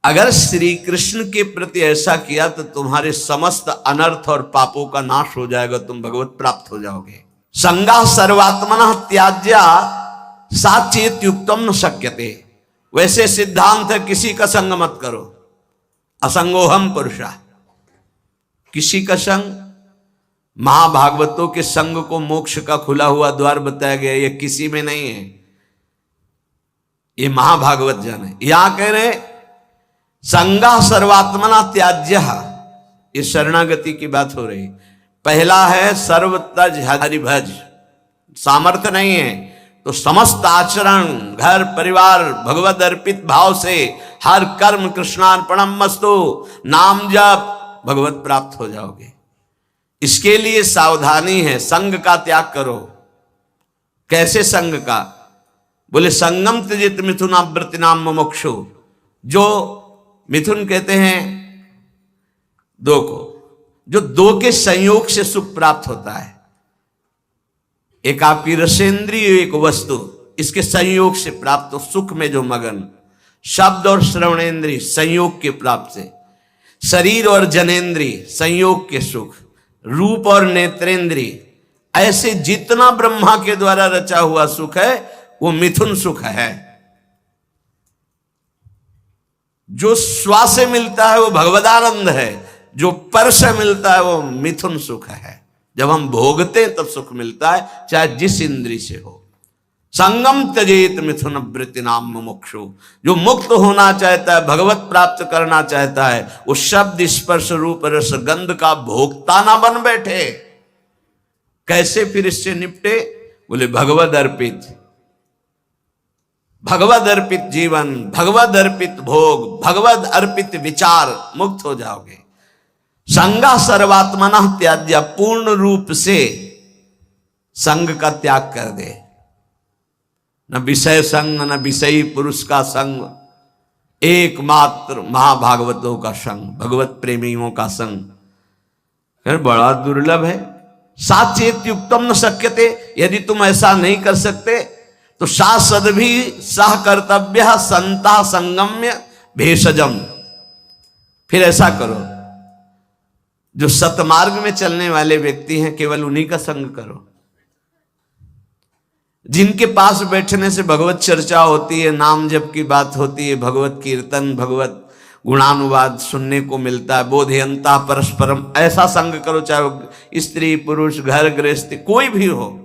अगर श्री कृष्ण के प्रति ऐसा किया तो तुम्हारे समस्त अनर्थ और पापों का नाश हो जाएगा, तुम भगवत प्राप्त हो जाओगे। संगा सर्वात्मना त्याज्या साचेत युक्तम न शक्यते। वैसे सिद्धांत है किसी का संग मत करो, असंगोहम पुरुषा। किसी का संग, महाभागवतों के संग को मोक्ष का खुला हुआ द्वार बताया गया, ये किसी में नहीं है, ये महाभागवत जन है। यहां कह रहे संगा सर्वात्मना त्याज्य, ये शरणागति की बात हो रही। पहला है सर्वतज हरिभज, सामर्थ्य नहीं है तो समस्त आचरण, घर परिवार भगवद अर्पित भाव से हर कर्म कृष्णार्पणम मस्तु, नाम जप, भगवत प्राप्त हो जाओगे। इसके लिए सावधानी है, संग का त्याग करो। कैसे संग का? बोले संगम त्यजित मिथुनावृत्ति नाम मुमुक्षु। जो मिथुन कहते हैं दो को, जो दो के संयोग से सुख प्राप्त होता है। एक आपकी रसेंद्रिय, एक वस्तु, इसके संयोग से प्राप्त हो सुख में जो मगन। शब्द और श्रवणेन्द्रिय संयोग के प्राप्त से, शरीर और जनेन्द्रिय संयोग के सुख, रूप और नेत्रेंद्रिय, ऐसे जितना ब्रह्मा के द्वारा रचा हुआ सुख है वो मिथुन सुख है। जो स्वा से मिलता है वो भगवदानंद है, जो पर से मिलता है वो मिथुन सुख है। जब हम भोगते हैं तब सुख मिलता है, चाहे जिस इंद्री से हो। संगम त्यजेत मिथुन वृत्ति नाम मुमुक्षु। जो मुक्त होना चाहता है, भगवत प्राप्त करना चाहता है, वो शब्द स्पर्श रूप रस गंध का भोक्ता ना बन बैठे। कैसे फिर इससे निपटे? बोले भगवद अर्पित, भगवद अर्पित जीवन, भगवद अर्पित भोग, भगवद अर्पित विचार, मुक्त हो जाओगे। संगा सर्वात्मना त्याज्य, पूर्ण रूप से संग का त्याग कर दे। न विषय संग, न विषयी पुरुष का संग, एकमात्र महाभागवतों का संग, भगवत प्रेमियों का संग फिर बड़ा दुर्लभ है। साचेत युक्तम न शक्यते। यदि तुम ऐसा नहीं कर सकते तो सासद्भी सह कर्तव्य संता संगम्य भेषजम। फिर ऐसा करो, जो सतमार्ग में चलने वाले व्यक्ति हैं केवल उन्हीं का संग करो। जिनके पास बैठने से भगवत चर्चा होती है, नाम जप की बात होती है, भगवत कीर्तन, भगवत गुणानुवाद सुनने को मिलता है, बोधयंता परस्परम, ऐसा संग करो। चाहे स्त्री पुरुष, घर गृहस्थी, कोई भी हो,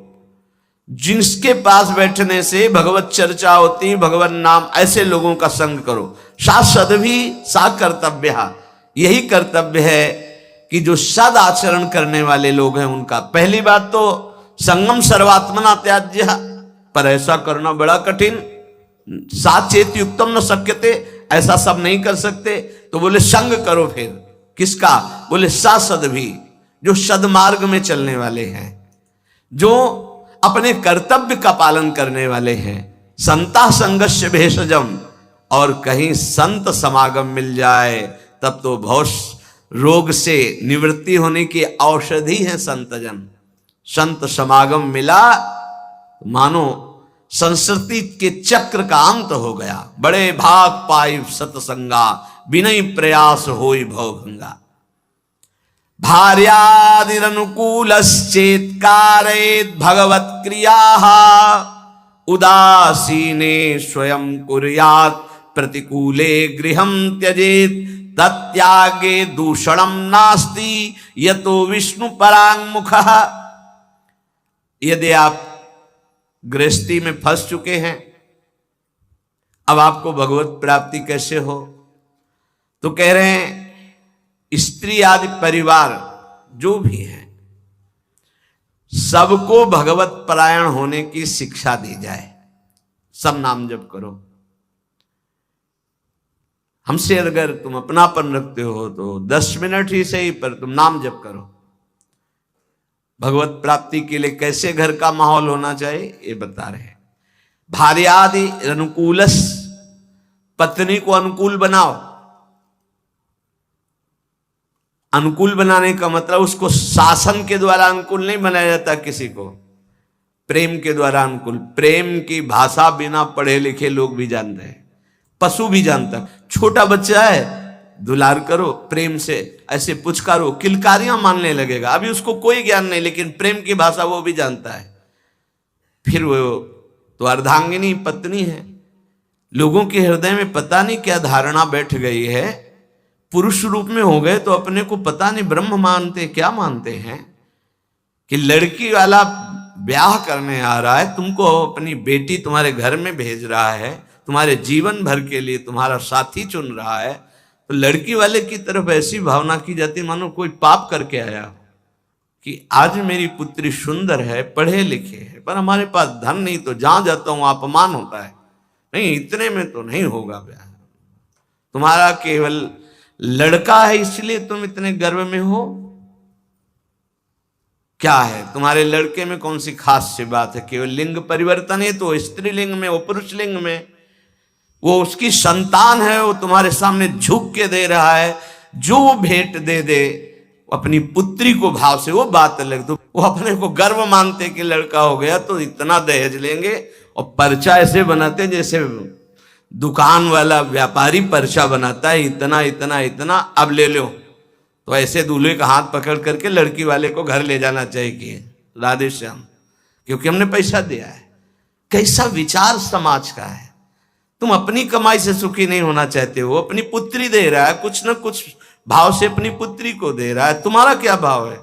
जिनके पास बैठने से भगवत चर्चा होती है, भगवत नाम, ऐसे लोगों का संग करो। सद्भी सा कर्तव्य, यही कर्तव्य है कि जो सद आचरण करने वाले लोग हैं उनका। पहली बात तो संगम सर्वात्मना त्याज्य, पर ऐसा करना बड़ा कठिन। साचेत युक्तम न शक्यते, ऐसा सब नहीं कर सकते तो बोले संग करो। फिर किसका? बोले सद्भी, जो सदमार्ग में चलने वाले हैं, जो अपने कर्तव्य का पालन करने वाले हैं। संता संगस्य भेषजम, और कहीं संत समागम मिल जाए तब तो भौष रोग से निवृत्ति होने की औषधि है संतजन। संत समागम मिला मानो संस्कृति के चक्र का अंत हो गया। बड़े भाग पाई सतसंगा, बिनय प्रयास होई भवभंगा। भार्यादिरनुकूलश्चेत् कारयेत् भगवत् क्रियाः, उदासीने स्वयं कुर्यात् प्रतिकूले गृहं त्यजेत्, तत्यागे दूषणं नास्ति यतो विष्णु परांगमुखः। यदि आप गृहस्थी में फंस चुके हैं, अब आपको भगवत प्राप्ति कैसे हो? तो कह रहे हैं स्त्री आदि परिवार जो भी है सबको भगवत परायण होने की शिक्षा दी जाए। सब नाम जप करो। हमसे अगर तुम अपनापन रखते हो तो 10 मिनट ही सही, पर तुम नाम जप करो। भगवत प्राप्ति के लिए कैसे घर का माहौल होना चाहिए ये बता रहे हैं। भार्यादि अनुकूलस, पत्नी को अनुकूल बनाओ। अनुकूल बनाने का मतलब उसको शासन के द्वारा अनुकूल नहीं बनाया जाता किसी को, प्रेम के द्वारा अनुकूल। प्रेम की भाषा बिना पढ़े लिखे लोग भी जान रहे हैं। पशु भी जानता है। छोटा बच्चा है, दुलार करो, प्रेम से ऐसे पुचकारो, किलकारियां मानने लगेगा। अभी उसको कोई ज्ञान नहीं, लेकिन प्रेम की भाषा वो भी जानता है। फिर वो तो अर्धांगिनी पत्नी है। लोगों के हृदय में पता नहीं क्या धारणा बैठ गई है, पुरुष रूप में हो गए तो अपने को पता नहीं ब्रह्म मानते क्या मानते हैं, कि लड़की वाला ब्याह करने आ रहा है, तुमको अपनी बेटी तुम्हारे घर में भेज रहा है, तुम्हारे जीवन भर के लिए तुम्हारा साथी चुन रहा है, तो लड़की वाले की तरफ ऐसी भावना की जाती मानो कोई पाप करके आया हो, कि आज मेरी पुत्री सुंदर है, पढ़े लिखे है, पर हमारे पास धन नहीं, तो जहां जाता हूं अपमान होता है, नहीं इतने में तो नहीं होगा ब्याह। तुम्हारा केवल लड़का है इसलिए तुम इतने गर्व में हो? क्या है तुम्हारे लड़के में कौन सी खास सी बात है? केवल लिंग परिवर्तन है तो स्त्रीलिंग में, वो पुरुष लिंग में, वो उसकी संतान है, वो तुम्हारे सामने झुक के दे रहा है, जो वो भेंट दे दे अपनी पुत्री को भाव से, वो बात अलग। तो वो अपने को गर्व मानते कि लड़का हो गया तो इतना दहेज लेंगे, और पर्चा ऐसे बनाते जैसे दुकान वाला व्यापारी पर्चा बनाता है, इतना इतना इतना, अब ले लो। तो ऐसे दूल्हे का हाथ पकड़ करके लड़की वाले को घर ले जाना चाहिए कि राधे श्याम, क्योंकि हमने पैसा दिया है। कैसा विचार समाज का है। तुम अपनी कमाई से सुखी नहीं होना चाहते हो, अपनी पुत्री दे रहा है, कुछ ना कुछ भाव से अपनी पुत्री को दे रहा है, तुम्हारा क्या भाव है?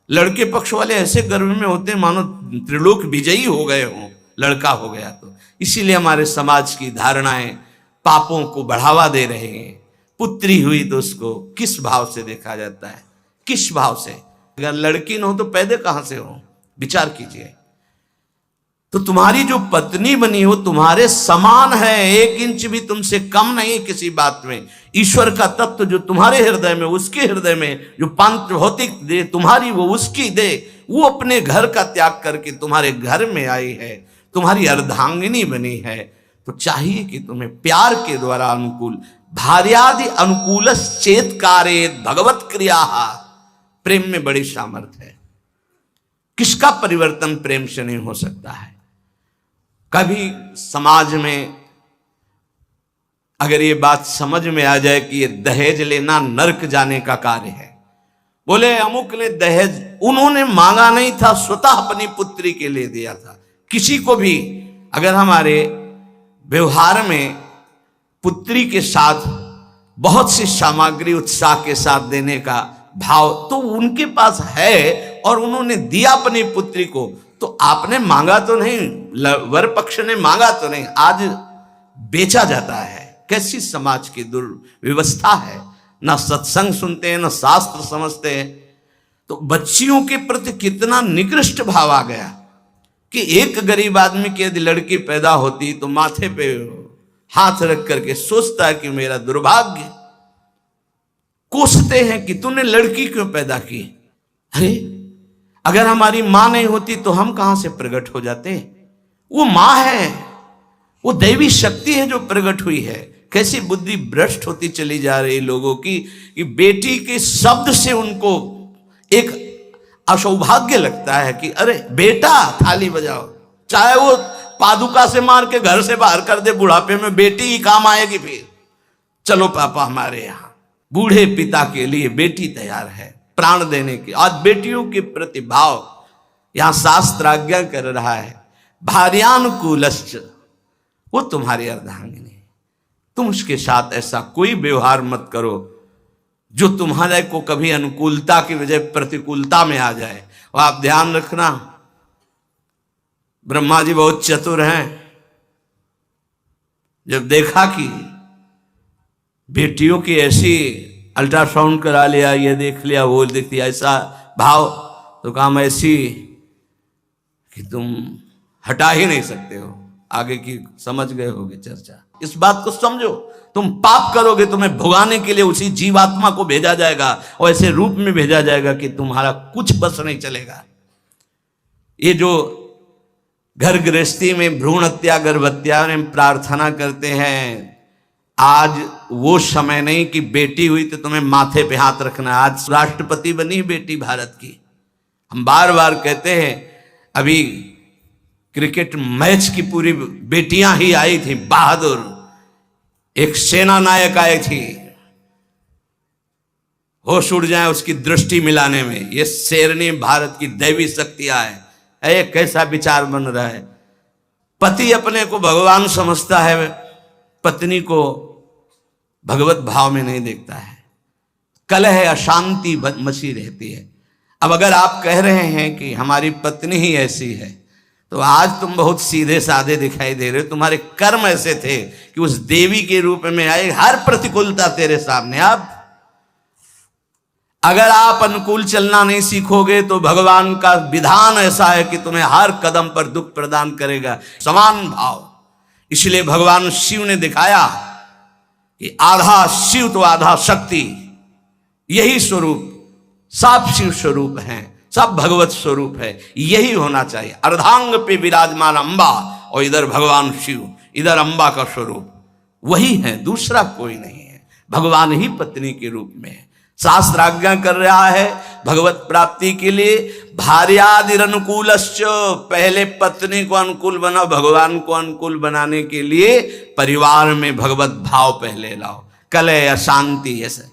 लड़के पक्ष वाले ऐसे गर्व में होते मानो त्रिलोक विजयी हो गए हों, लड़का हो गया तो। इसीलिए हमारे समाज की धारणाएं पापों को बढ़ावा दे रहे हैं। पुत्री हुई तो उसको किस भाव से देखा जाता है, किस भाव से? अगर लड़की न हो तो पैदा कहां से हो? विचार कीजिए। तो तुम्हारी जो पत्नी बनी हो तुम्हारे समान है, 1 इंच भी तुमसे कम नहीं किसी बात में। ईश्वर का तत्व जो तुम्हारे हृदय में, उसके हृदय में जो पांच भौतिक दे तुम्हारी, वो उसकी दे, वो अपने घर का त्याग करके तुम्हारे घर में आई है, तुम्हारी अर्धांगिनी बनी है। तो चाहिए कि तुम्हें प्यार के द्वारा अनुकूल, भार्यादि अनुकूल चेत कार्य भगवत क्रिया, प्रेम में बड़ी सामर्थ्य है। किसका परिवर्तन प्रेम से नहीं हो सकता है? कभी समाज में अगर ये बात समझ में आ जाए कि ये दहेज लेना नरक जाने का कार्य है, बोले अमुक ने दहेज, उन्होंने मांगा नहीं था, स्वतः अपनी पुत्री के लिए दिया था। किसी को भी अगर हमारे व्यवहार में पुत्री के साथ बहुत सी सामग्री उत्साह के साथ देने का भाव तो उनके पास है और उन्होंने दिया अपनी पुत्री को, तो आपने मांगा तो नहीं, वर पक्ष ने मांगा तो नहीं, आज बेचा जाता है। कैसी समाज की दुर्व्यवस्था है। ना सत्संग सुनते हैं, ना शास्त्र समझते हैं। तो बच्चियों के प्रति कितना निकृष्ट भाव आ गया कि एक गरीब आदमी की यदि लड़की पैदा होती तो माथे पे हाथ रख करके सोचता है कि मेरा दुर्भाग्य, कोसते हैं कि तूने लड़की क्यों पैदा की। अरे अगर हमारी मां नहीं होती तो हम कहां से प्रकट हो जाते? वो मां है, वो दैवी शक्ति है जो प्रकट हुई है। कैसी बुद्धि भ्रष्ट होती चली जा रही लोगों की कि बेटी के शब्द से उनको एक असौभाग्य लगता है कि अरे बेटा थाली बजाओ, चाहे वो पादुका से मार के घर से बाहर कर दे, बुढ़ापे में बेटी ही काम आएगी। फिर चलो पापा हमारे यहाँ, बूढ़े पिता के लिए बेटी तैयार है प्राण देने की। आज बेटियों के प्रति भाव यहां शास्त्र आज्ञा कर रहा है, भार्यानुकूलश्च, वो तुम्हारी अर्धांगिनी, तुम उसके साथ ऐसा कोई व्यवहार मत करो जो तुम्हारे को कभी अनुकूलता की बजाय प्रतिकूलता में आ जाए। और आप ध्यान रखना, ब्रह्मा जी बहुत चतुर हैं। जब देखा कि बेटियों की ऐसी अल्ट्रासाउंड करा लिया, ये देख लिया, वो देख लिया, ऐसा भाव, तो काम ऐसी कि तुम हटा ही नहीं सकते हो। आगे की समझ गए होगे चर्चा। इस बात को समझो, तुम पाप करोगे तुम्हें भुगाने के लिए उसी जीवात्मा को भेजा जाएगा और ऐसे रूप में भेजा जाएगा कि तुम्हारा कुछ बस नहीं चलेगा। ये जो घर गृहस्थी में भ्रूण हत्या, गर्भ हत्या में प्रार्थना करते हैं, आज वो समय नहीं कि बेटी हुई तो तुम्हें माथे पे हाथ रखना। आज राष्ट्रपति बनी बेटी भारत की। हम बार बार कहते हैं, अभी क्रिकेट मैच की पूरी बेटियां ही आई थी, बहादुर। एक सेना नायक आई थी, होश उड़ जाए उसकी दृष्टि मिलाने में, ये शेरनी भारत की दैवी शक्तियां है। कैसा विचार बन रहा है। पति अपने को भगवान समझता है, पत्नी को भगवत भाव में नहीं देखता है, कलह अशांति मची रहती है। अब अगर आप कह रहे हैं कि हमारी पत्नी ही ऐसी है, तो आज तुम बहुत सीधे साधे दिखाई दे रहे हो। तुम्हारे कर्म ऐसे थे कि उस देवी के रूप में आई, हर प्रतिकूलता तेरे सामने। अब अगर आप अनुकूल चलना नहीं सीखोगे तो भगवान का विधान ऐसा है कि तुम्हें हर कदम पर दुख प्रदान करेगा। समान भाव, इसलिए भगवान शिव ने दिखाया कि आधा शिव तो आधा शक्ति, यही स्वरूप, सब शिव स्वरूप हैं, सब भगवत स्वरूप है। यही होना चाहिए। अर्धांग पे विराजमान अंबा, और इधर भगवान शिव, इधर अंबा का स्वरूप वही है, दूसरा कोई नहीं है। भगवान ही पत्नी के रूप में है। शास्त्र आज्ञा कर रहा है भगवत प्राप्ति के लिए भार्यादिर अनुकूलश्च, पहले पत्नी को अनुकूल बनाओ, भगवान को अनुकूल बनाने के लिए परिवार में भगवत भाव पहले लाओ। कलह अशांति, ऐसे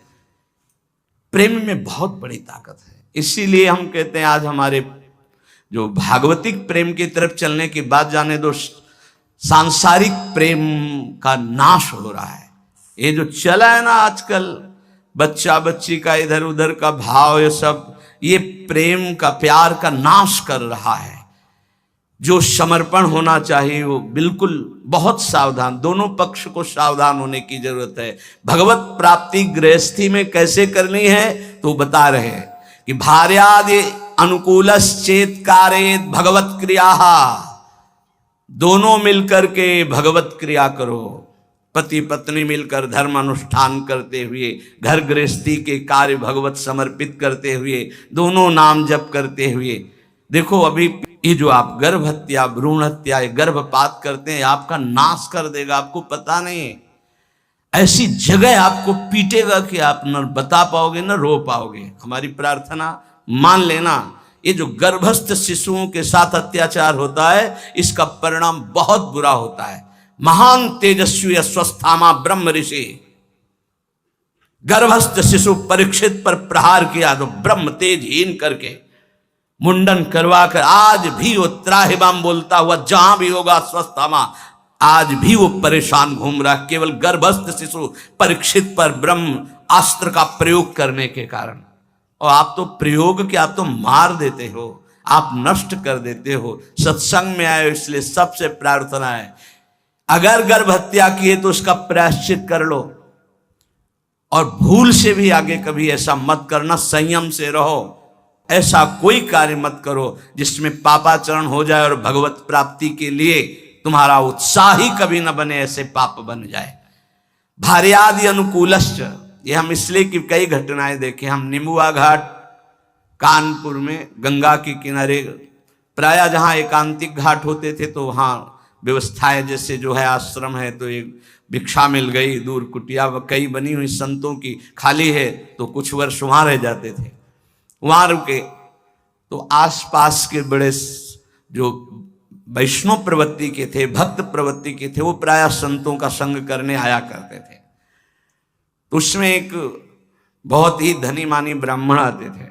प्रेम में बहुत बड़ी ताकत है। इसीलिए हम कहते हैं आज हमारे जो भागवतिक प्रेम की तरफ चलने की बात जाने दो, सांसारिक प्रेम का नाश हो रहा है। ये जो चला है ना आजकल, बच्चा बच्ची का इधर उधर का भाव, ये सब ये प्रेम का, प्यार का नाश कर रहा है। जो समर्पण होना चाहिए वो बिल्कुल बहुत सावधान, दोनों पक्ष को सावधान होने की जरूरत है। भगवत प्राप्ति गृहस्थी में कैसे करनी है तो बता रहे हैं कि भार्यादि अनुकूलश्चेत कारेत भगवत क्रिया, दोनों मिलकर के भगवत क्रिया करो। पति पत्नी मिलकर धर्म अनुष्ठान करते हुए, घर गृहस्थी के कार्य भगवत समर्पित करते हुए, दोनों नाम जप करते हुए। देखो अभी ये जो आप गर्भ हत्या, भ्रूण हत्या, गर्भपात करते हैं, आपका नाश कर देगा, आपको पता नहीं। ऐसी जगह आपको पीटेगा कि आप न बता पाओगे न रो पाओगे। हमारी प्रार्थना मान लेना, ये जो गर्भस्थ शिशुओं के साथ अत्याचार होता है, इसका परिणाम बहुत बुरा होता है। महान तेजस्वी अस्वस्थामा ब्रह्म ऋषि, गर्भस्थ शिशु परीक्षित पर प्रहार किया तो ब्रह्म तेजहीन करके मुंडन करवा कर, आज भी वो त्राहिमाम बोलता हुआ जहां भी होगा अस्वस्थामा, आज भी वो परेशान घूम रहा, केवल गर्भस्थ शिशु परीक्षित पर ब्रह्म अस्त्र का प्रयोग करने के कारण। और आप तो प्रयोग के, आप तो मार देते हो, आप नष्ट कर देते हो। सत्संग में आए हो इसलिए सबसे प्रार्थना है, अगर गर्भ हत्या किए तो उसका प्रायश्चित कर लो, और भूल से भी आगे कभी ऐसा मत करना, संयम से रहो। ऐसा कोई कार्य मत करो जिसमें पापाचरण हो जाए और भगवत प्राप्ति के लिए तुम्हारा उत्साह ही कभी न बने, ऐसे पाप बन जाए। भार्यादि अनुकूलश्च, ये हम इसलिए कि कई घटनाएं देखे। हम निमुआ घाट कानपुर में गंगा के किनारे, प्रायः जहाँ एकांतिक घाट होते थे तो वहाँ व्यवस्थाएं, जैसे जो है आश्रम है तो एक भिक्षा मिल गई, दूर कुटिया कई बनी हुई संतों की खाली है, तो कुछ वर्ष वहाँ रह जाते थे। वहाँ रुके तो आसपास के बड़े जो वैष्णव प्रवृत्ति के थे, भक्त प्रवृत्ति के थे, वो प्रायः संतों का संग करने आया करते थे। तो उसमें एक बहुत ही धनी मानी ब्राह्मण आते थे।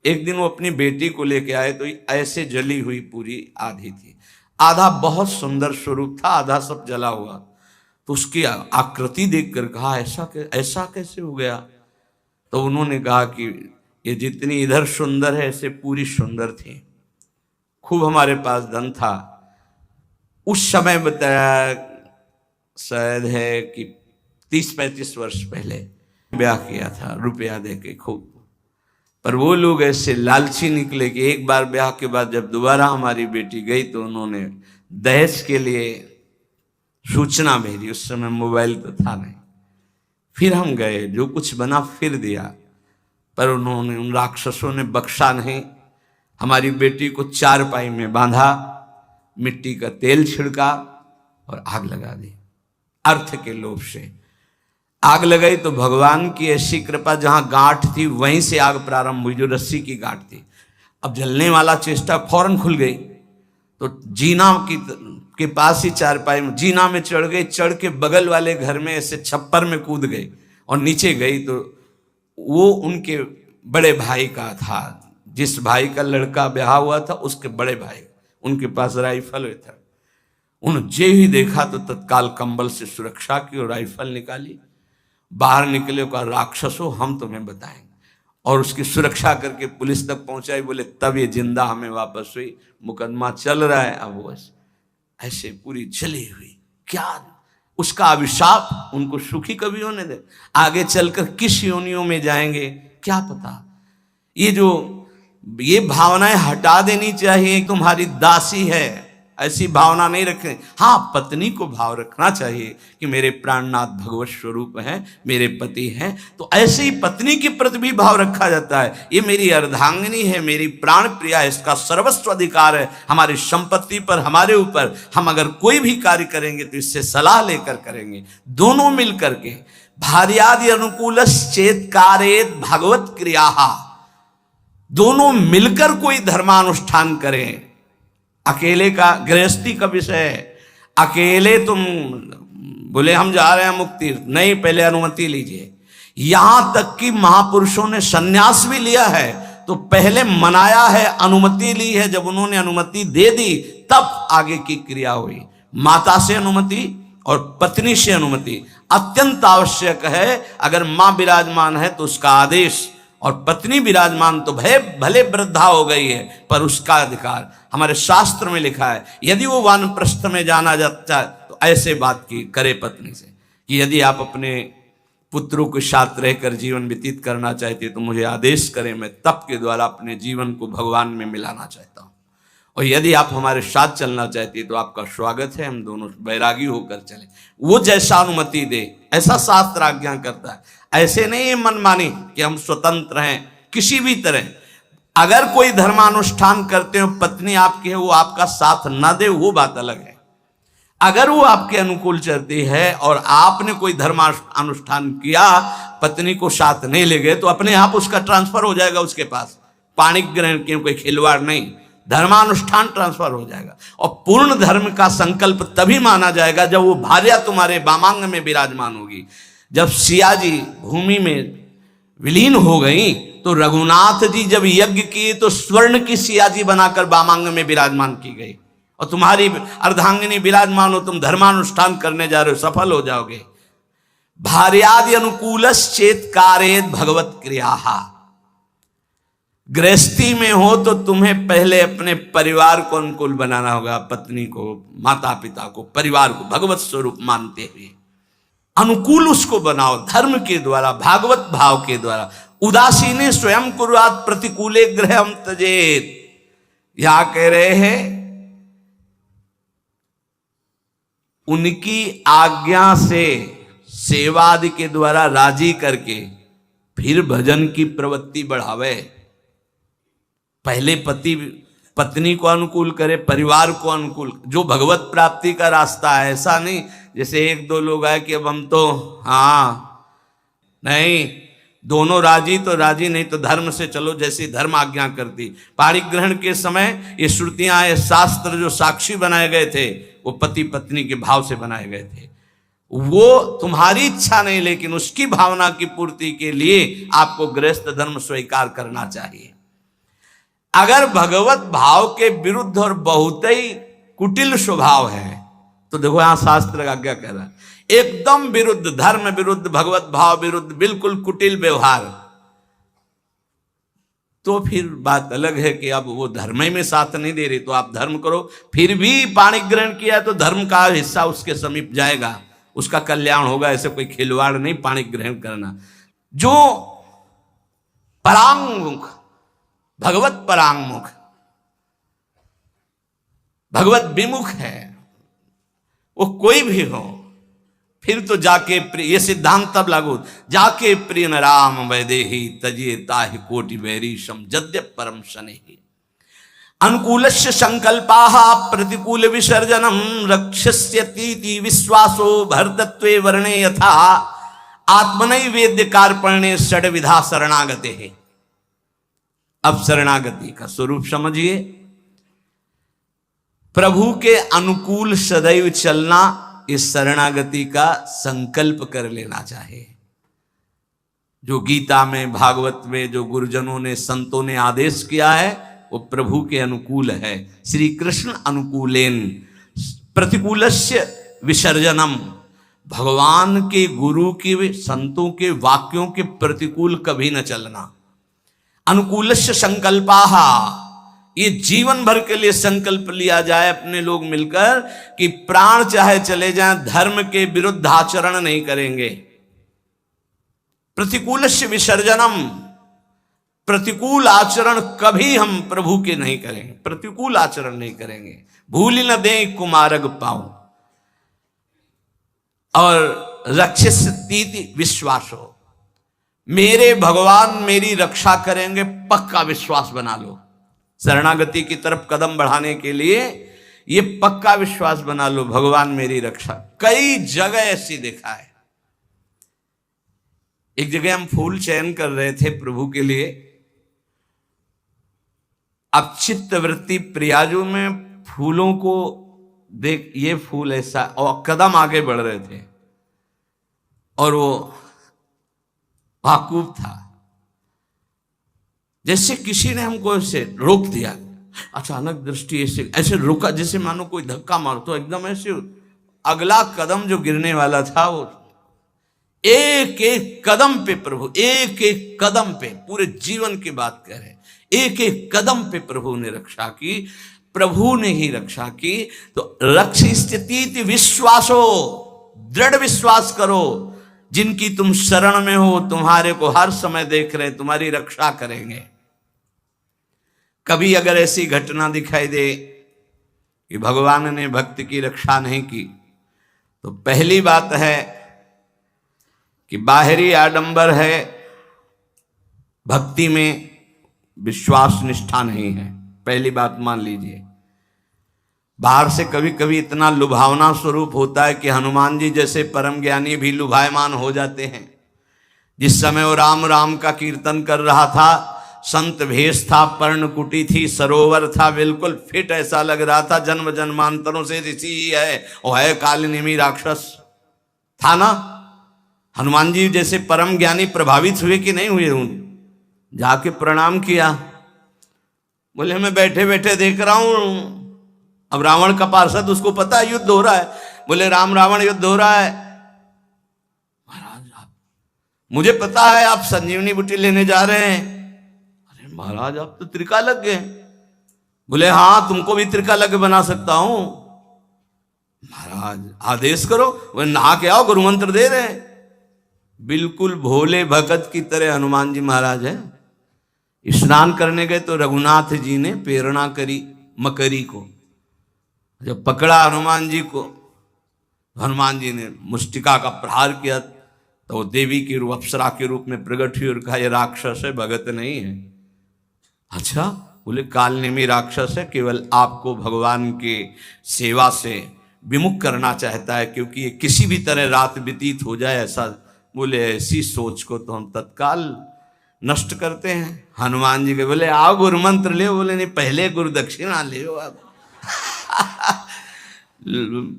एक दिन वो अपनी बेटी को लेके आए तो ऐसे जली हुई पूरी आधी थी, आधा बहुत सुंदर स्वरूप था, आधा सब जला हुआ। तो उसकी आकृति देखकर कहा ऐसा कैसे हो गया। तो उन्होंने कहा कि ये जितनी इधर सुंदर है ऐसे पूरी सुंदर थी। खूब हमारे पास धन था उस समय, बताया शायद है कि 30-35 वर्ष पहले ब्याह किया था रुपया दे के खूब। पर वो लोग ऐसे लालची निकले कि एक बार ब्याह के बाद जब दोबारा हमारी बेटी गई तो उन्होंने दहेज के लिए सूचना भेजी। उस समय मोबाइल तो था नहीं। फिर हम गए, जो कुछ बना फिर दिया, पर उन्होंने, उन राक्षसों ने बख्शा नहीं। हमारी बेटी को चारपाई में बांधा, मिट्टी का तेल छिड़का और आग लगा दी। अर्थ के लोभ से आग लगाई तो भगवान की ऐसी कृपा, जहां गांठ थी वहीं से आग प्रारंभ हुई, जो रस्सी की गांठ थी। अब जलने वाला चेष्टा फौरन खुल गई, तो जीना की के पास ही चारपाई में जीना में चढ़ गई, चढ़ के बगल वाले घर में ऐसे छप्पर में कूद गई और नीचे गई तो वो उनके बड़े भाई का था, जिस भाई का लड़का ब्याह हुआ था उसके बड़े भाई, उनके पास राइफल था। उन्होंने जे ही देखा तो तत्काल कंबल से सुरक्षा की और राइफल निकाली, बाहर निकले, कहा राक्षसों हम तुम्हें बताएंगे, और उसकी सुरक्षा करके पुलिस तक पहुंचाई। बोले तब ये जिंदा हमें वापस हुई, मुकदमा चल रहा है। अब वो ऐसे पूरी जली हुई, क्या उसका अभिशाप उनको सुखी कभी होने दे, आगे चलकर किस योनियों में जाएंगे क्या पता। ये भावनाएं हटा देनी चाहिए, तुम्हारी दासी है ऐसी भावना नहीं रखें। हाँ, पत्नी को भाव रखना चाहिए कि मेरे प्राणनाथ भगवत स्वरूप हैं, मेरे पति हैं, तो ऐसे ही पत्नी के प्रति भी भाव रखा जाता है। ये मेरी अर्धांगिनी है, मेरी प्राण प्रिया है, इसका सर्वस्व अधिकार है हमारी संपत्ति पर, हमारे ऊपर। हम अगर कोई भी कार्य करेंगे तो इससे सलाह लेकर करेंगे, दोनों मिल करके। भार्यादि अनुकूलश्चेत् कारयेत् भगवत क्रिया, दोनों मिलकर कोई धर्मानुष्ठान करें। अकेले का गृहस्थी का विषय है, अकेले तुम बोले हम जा रहे हैं मुक्ति, नहीं, पहले अनुमति लीजिए। यहां तक कि महापुरुषों ने सन्यास भी लिया है तो पहले मनाया है, अनुमति ली है, जब उन्होंने अनुमति दे दी तब आगे की क्रिया हुई। माता से अनुमति और पत्नी से अनुमति अत्यंत आवश्यक है। अगर मां विराजमान है तो उसका आदेश, और पत्नी विराजमान तो भले वृद्धा हो गई है पर उसका अधिकार हमारे शास्त्र में लिखा है। यदि वो वानप्रस्थ में जाना जाता है तो ऐसे बात की करे पत्नी से कि यदि आप अपने पुत्रों के साथ रहकर जीवन व्यतीत करना चाहते तो मुझे आदेश करें, मैं तप के द्वारा अपने जीवन को भगवान में मिलाना चाहता हूँ, और यदि आप हमारे साथ चलना चाहती है तो आपका स्वागत है, हम दोनों बैरागी होकर चले। वो जैसा अनुमति दे ऐसा शास्त्र आज्ञा करता है। ऐसे नहीं है मनमानी कि हम स्वतंत्र हैं किसी भी तरह। अगर कोई धर्मानुष्ठान करते हो, पत्नी आपकी है, वो आपका साथ ना दे वो बात अलग है। अगर वो आपके अनुकूल चलती है और आपने कोई धर्मानुष्ठान किया, पत्नी को साथ नहीं ले गए, तो अपने आप उसका ट्रांसफर हो जाएगा उसके पास। पाणिक ग्रहण की कोई खिलवाड़ नहीं, धर्मानुष्ठान ट्रांसफर हो जाएगा। और पूर्ण धर्म का संकल्प तभी माना जाएगा जब वो भार्या तुम्हारे वामांग में विराजमान होगी। जब सिया जी भूमि में विलीन हो गई तो रघुनाथ जी जब यज्ञ किए तो स्वर्ण की सिया जी बनाकर वामांग में विराजमान की गई, और तुम्हारी अर्धांगिनी विराजमान हो, तुम धर्मानुष्ठान करने जा रहे हो, सफल हो जाओगे। भार्यादि अनुकूलश्चेत् कारयेत् भगवत क्रिया। गृहस्थी में हो तो तुम्हें पहले अपने परिवार को अनुकूल बनाना होगा, पत्नी को, माता पिता को, परिवार को भगवत स्वरूप मानते हुए अनुकूल उसको बनाओ धर्म के द्वारा, भागवत भाव के द्वारा। उदासीने स्वयं कुर्यात् प्रतिकूले गृहं त्यजेत्। यहां कह रहे हैं उनकी आज्ञा से सेवादि के द्वारा राजी करके फिर भजन की प्रवृत्ति बढ़ावे। पहले पति पत्नी को अनुकूल करे, परिवार को अनुकूल, जो भगवत प्राप्ति का रास्ता है। ऐसा नहीं जैसे एक दो लोग आए कि अब हम तो नहीं, दोनों राजी तो राजी, नहीं तो धर्म से चलो जैसी धर्म आज्ञा करती। पाणिक ग्रहण के समय ये श्रुतियां, ये शास्त्र जो साक्षी बनाए गए थे वो पति पत्नी के भाव से बनाए गए थे। वो तुम्हारी इच्छा नहीं, लेकिन उसकी भावना की पूर्ति के लिए आपको गृहस्थ धर्म स्वीकार करना चाहिए। अगर भगवत भाव के विरुद्ध और बहुत ही कुटिल स्वभाव है तो देखो यहां शास्त्र आज्ञा कह रहा है, एकदम विरुद्ध, धर्म विरुद्ध, भगवत भाव विरुद्ध, बिल्कुल कुटिल व्यवहार, तो फिर बात अलग है कि अब वो धर्म में साथ नहीं दे रही तो आप धर्म करो। फिर भी पाणिक ग्रहण किया तो धर्म का हिस्सा उसके समीप जाएगा, उसका कल्याण होगा। ऐसे कोई खिलवाड़ नहीं पाणिक ग्रहण करना। जो परांगमुख, भगवत परांगमुख, भगवत विमुख है, वो कोई भी हो, फिर तो जाके प्रिय, ये सिद्धांत तब लागू, जाके प्रिय न राम वैदेही तजे ताहि कोटि वैरीशम यद्यप परम शनेहि। अनुकूलस्य संकल्पाः प्रतिकूल विसर्जनम रक्षस्यतीति विश्वासो भरतत्वे वर्णे यथा आत्मनै वेद्य कार्पण्ये षड्विधा शरणागते है। अब शरणागति का स्वरूप समझिए। प्रभु के अनुकूल सदैव चलना, इस शरणागति का संकल्प कर लेना चाहिए। जो गीता में, भागवत में जो गुरुजनों ने, संतों ने आदेश किया है वो प्रभु के अनुकूल है। श्री कृष्ण अनुकूलेन प्रतिकूलस्य विसर्जनम, भगवान के, गुरु के, संतों के वाक्यों के प्रतिकूल कभी न चलना। अनुकूलस्य संकल्पाः, ये जीवन भर के लिए संकल्प लिया जाए अपने लोग मिलकर कि प्राण चाहे चले जाएं, धर्म के विरुद्ध आचरण नहीं करेंगे। प्रतिकूलस्य विसर्जनम, प्रतिकूल आचरण कभी हम प्रभु के नहीं करेंगे, प्रतिकूल आचरण नहीं करेंगे। भूल न दे कुमारग पाऊं, और रक्षिष्यतीति विश्वासो, मेरे भगवान मेरी रक्षा करेंगे, पक्का विश्वास बना लो। शरणागति की तरफ कदम बढ़ाने के लिए ये पक्का विश्वास बना लो, भगवान मेरी रक्षा। कई जगह ऐसी देखा है। एक जगह हम फूल चयन कर रहे थे प्रभु के लिए। अब चित्तवृत्ति प्रियाजू में फूलों को देख, ये फूल ऐसा, और कदम आगे बढ़ रहे थे और वो वाकूफ था, जैसे किसी ने हमको ऐसे रोक दिया। अचानक दृष्टि ऐसे रोका, जैसे मानो कोई धक्का मारो, तो एकदम ऐसे अगला कदम जो गिरने वाला था वो एक एक कदम पे प्रभु, एक एक कदम पे, पूरे जीवन की बात कह रहे, एक एक कदम पे प्रभु ने रक्षा की, प्रभु ने ही रक्षा की। तो रक्षिष्यतीति विश्वासो, दृढ़ विश्वास करो, जिनकी तुम शरण में हो, तुम्हारे को हर समय देख रहे, तुम्हारी रक्षा करेंगे। कभी अगर ऐसी घटना दिखाई दे कि भगवान ने भक्त की रक्षा नहीं की, तो पहली बात है कि बाहरी आडंबर है, भक्ति में विश्वास निष्ठा नहीं है। पहली बात मान लीजिए। बाहर से कभी कभी इतना लुभावना स्वरूप होता है कि हनुमान जी जैसे परम ज्ञानी भी लुभायमान हो जाते हैं। जिस समय वो राम राम का कीर्तन कर रहा था, संत भेष था, पर्णकुटी थी, सरोवर था, बिल्कुल फिट ऐसा लग रहा था, जन्म जन्मांतरों से ऋषि ही है, और है कालनेमी राक्षस था ना। हनुमान जी जैसे परम ज्ञानी प्रभावित हुए कि नहीं हुए? जाके प्रणाम किया, बोले मैं बैठे बैठे देख रहा हूं। अब रावण का पार्षद, उसको पता है युद्ध हो रहा है, बोले राम रावण युद्ध हो रहा है। महाराज आप, मुझे पता है आप संजीवनी बूटी लेने जा रहे हैं। अरे महाराज आप तो त्रिकालज्ञ हैं। बोले हाँ, तुमको भी त्रिकालज्ञ बना सकता हूं। महाराज आदेश करो। बोले नहा के आओ, गुरु मंत्र दे रहे हैं। बिल्कुल भोले भगत की तरह हनुमान जी महाराज है। स्नान करने गए तो रघुनाथ जी ने प्रेरणा करी मकरी को, जब पकड़ा हनुमान जी को, हनुमान जी ने मुष्टिका का प्रहार किया तो वो देवी के रूप, अप्सरा के रूप में प्रकट हुई और कहा ये राक्षस है, भगत नहीं है। अच्छा, बोले कालनेमी राक्षस है, केवल आपको भगवान के सेवा से विमुख करना चाहता है, क्योंकि ये किसी भी तरह रात व्यतीत हो जाए ऐसा। बोले ऐसी सोच को तो हम तत्काल नष्ट करते हैं। हनुमान जी के बोले आओ गुरु मंत्र ले। बोले नहीं, पहले गुरु दक्षिणा ले आप।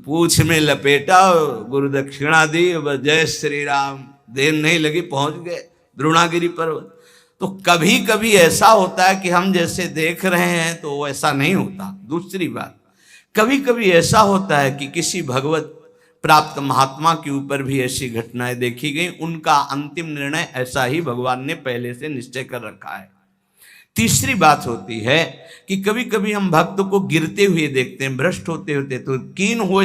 पूछ में लपेटा, गुरु दक्षिणा दी, जय श्री राम। देर नहीं लगी, पहुंच गए द्रोणागिरी पर्वत। तो कभी कभी ऐसा होता है कि हम जैसे देख रहे हैं तो ऐसा नहीं होता। दूसरी बात, कभी कभी ऐसा होता है कि किसी भगवत प्राप्त महात्मा के ऊपर भी ऐसी घटनाएं देखी गई, उनका अंतिम निर्णय ऐसा ही भगवान ने पहले से निश्चय कर रखा है। तीसरी बात होती है कि कभी कभी हम भक्त को गिरते हुए देखते हैं, भ्रष्ट होते होते, तो कीन हो